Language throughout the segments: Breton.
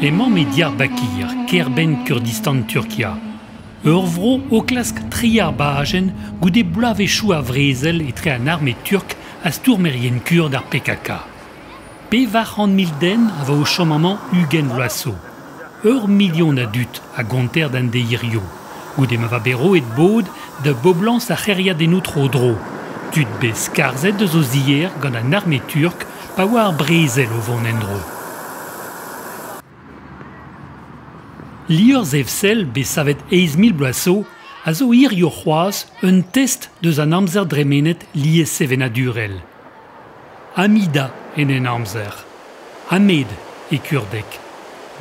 Emañ e Diyarbakir, Kerben Kurdistan Turkia. Vro o klask triar bajen goude blavechou a vrezel etre an armée turk a stourmerien kurd ar PKK. Pe varc'han milden a va o chomamañ ugen vloaso. Million a dut a gonter d'an deirio. Goude ma va bero et bod de boblans a c'heriadennoù tro-dro. Dut bez karzet eus o zier gant an armée turk pa war brezel o vont endro. Liur zevsel be savet 1000 bloaso a zo hirio c'hoaz un test deus an amzer dremenet liez sevenadurel. Amida en en amzer. Ahmed e kurdek.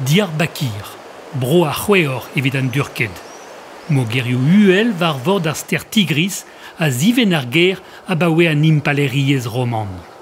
Diyarbakir. Bro a c'hweor evit an durked. Mogerio uel var vord ar ster Tigris a ziven ar ger a bawe an impaleriez roman.